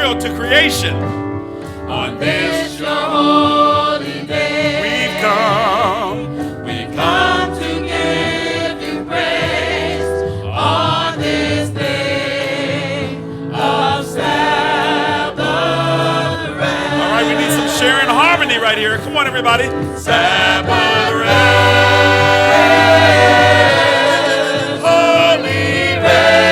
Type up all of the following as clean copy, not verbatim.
memorial to creation. On this your holy day, We've come to give you praise. On this day of Sabbath rest. All right, we need some sharing harmony right here. Come on, everybody. Sabbath rest. Holy rest.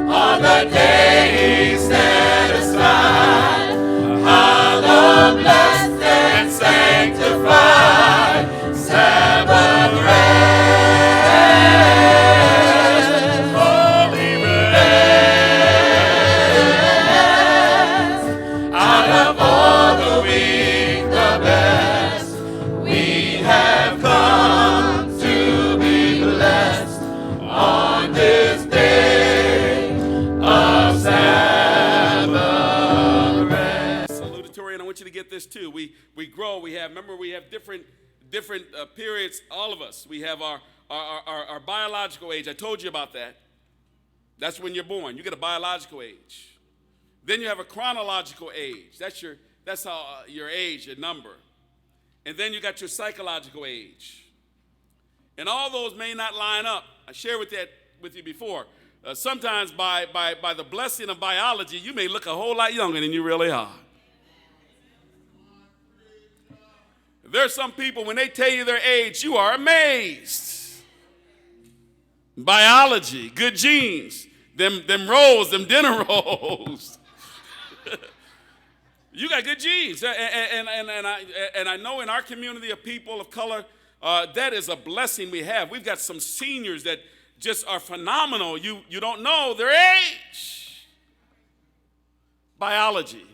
On the day he set aside, hallowed, blessed, and sanctified. Sabbath rest. Holy rest. Out of all the week, the best, we have come to be blessed on this day of Sabbath rest. Salutatory, and I want you to get this too. We grow. We have different periods. All of us. We have our biological age. I told you about that. That's when you're born. You get a biological age. Then you have a chronological age. That's your age, your number. And then you got your psychological age. And all those may not line up. I shared with you before. Sometimes by the blessing of biology, you may look a whole lot younger than you really are. There's some people, when they tell you their age, you are amazed. Biology, good genes, them rolls, them dinner rolls. You got good genes. And I know in our community of people of color, that is a blessing we have. We've got some seniors that just are phenomenal. You don't know their age. Biology.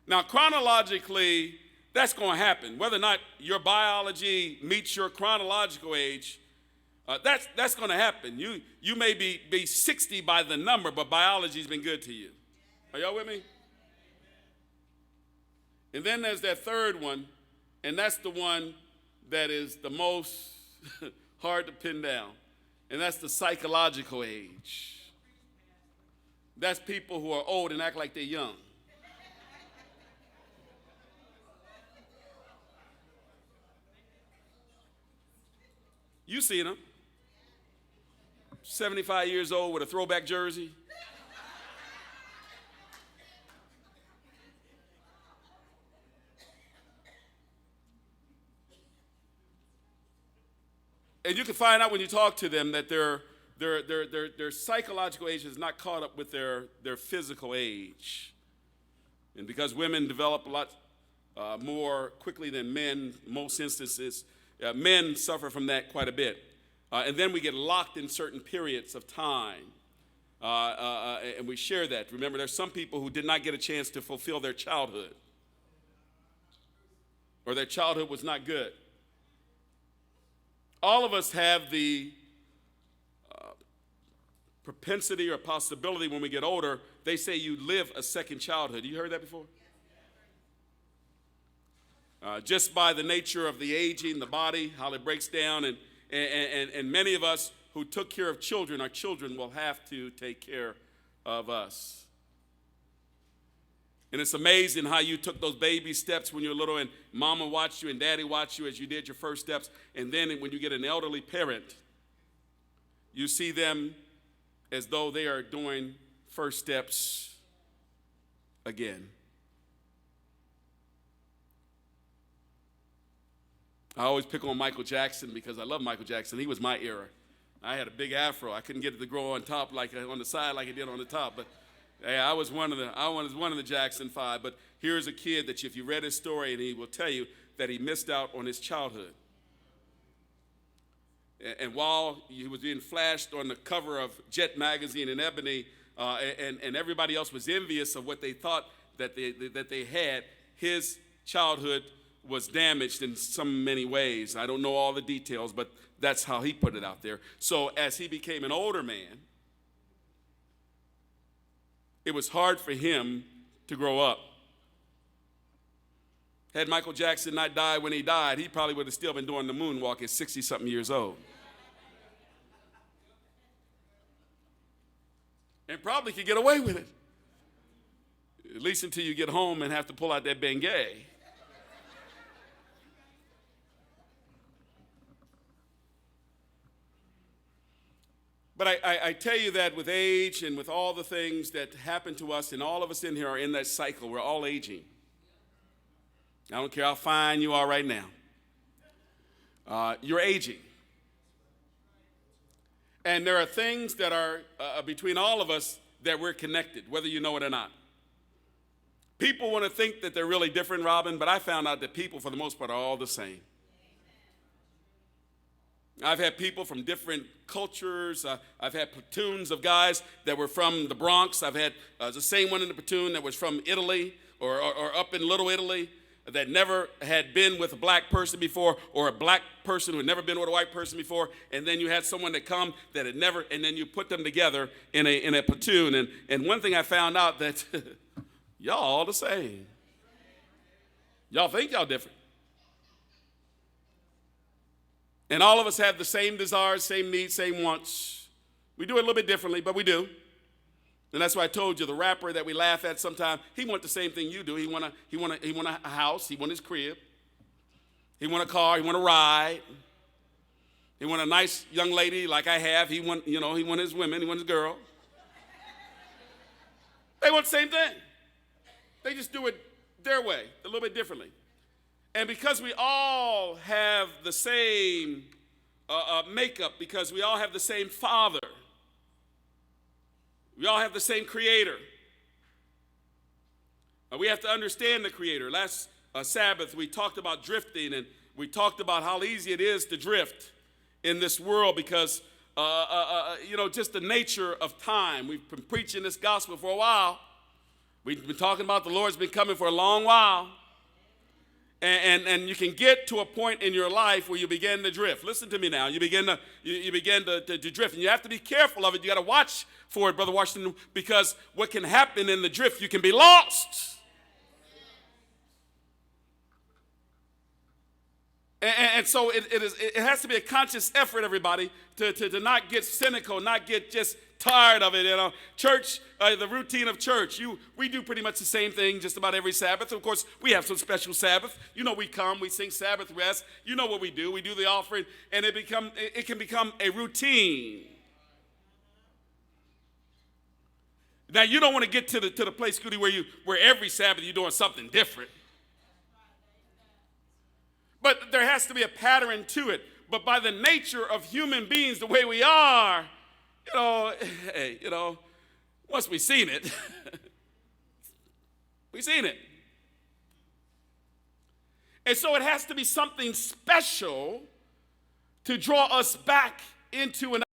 Now, chronologically, that's going to happen. Whether or not your biology meets your chronological age, that's going to happen. You may be 60 by the number, but biology's been good to you. Are y'all with me? And then there's that third one, and that's the one that is the most hard to pin down, and that's the psychological age. That's people who are old and act like they're young. You seen them. 75 years old with a throwback jersey. And you can find out when you talk to them that their psychological age is not caught up with their physical age. And because women develop a lot more quickly than men, in most instances, men suffer from that quite a bit. And then we get locked in certain periods of time. And we share that. Remember, there's some people who did not get a chance to fulfill their childhood, or their childhood was not good. All of us have the propensity or possibility when we get older. They say you live a second childhood. You heard that before? Just by the nature of the aging, the body, how it breaks down, and many of us who took care of children, our children will have to take care of us. And it's amazing how you took those baby steps when you were little, and mama watched you and daddy watched you as you did your first steps. And then when you get an elderly parent, you see them as though they are doing first steps again. I always pick on Michael Jackson because I love Michael Jackson. He was my era. I had a big afro. I couldn't get it to grow on top on the side like it did on the top, but hey, I was one of the Jackson 5. But here's a kid that if you read his story, and he will tell you that he missed out on his childhood. And while he was being flashed on the cover of Jet magazine and Ebony, and everybody else was envious of what they thought that they had, his childhood was damaged in so many ways. I don't know all the details, but that's how he put it out there. So as he became an older man, it was hard for him to grow up. Had Michael Jackson not died when he died, he probably would have still been doing the moonwalk at 60-something years old. and probably could get away with it. At least until you get home and have to pull out that Bengay. But I tell you that with age and with all the things that happen to us, and all of us in here are in that cycle. We're all aging. I don't care how fine you are right now. You're aging. And there are things that are between all of us that we're connected, whether you know it or not. People want to think that they're really different, Robin, but I found out that people, for the most part, are all the same. I've had people from different cultures. I've had platoons of guys that were from the Bronx. I've had the same one in the platoon that was from Italy or up in Little Italy that never had been with a black person before, or a black person who had never been with a white person before. And then you had someone that come that had never, and then you put them together in a platoon. And one thing I found out that y'all all the same. Y'all think y'all different. And all of us have the same desires, same needs, same wants. We do it a little bit differently, but we do. And that's why I told you the rapper that we laugh at sometimes, he want the same thing you do. He want a house, he want his crib. He want a car, he want a ride. He want a nice young lady like I have. He want his women, he want his girl. They want the same thing. They just do it their way, a little bit differently. And because we all have the same makeup, because we all have the same Father, we all have the same Creator, we have to understand the Creator. Last Sabbath, we talked about drifting, and we talked about how easy it is to drift in this world because, just the nature of time. We've been preaching this gospel for a while. We've been talking about the Lord's been coming for a long while. And you can get to a point in your life where you begin to drift. Listen to me now. You begin to drift. And you have to be careful of it. You got to watch for it, Brother Washington, because what can happen in the drift, you can be lost. And so it has to be a conscious effort, everybody, to not get cynical, not get just tired of it. Church, the routine of church, we do pretty much the same thing just about every Sabbath. Of course, we have some special Sabbath. We come, we sing Sabbath rest. You know what we do. We do the offering, and it can become a routine. Now, you don't want to get to the place, Scooty, where every Sabbath you're doing something different. But there has to be a pattern to it. But by the nature of human beings, the way we are, once we've seen it, we've seen it. And so it has to be something special to draw us back into an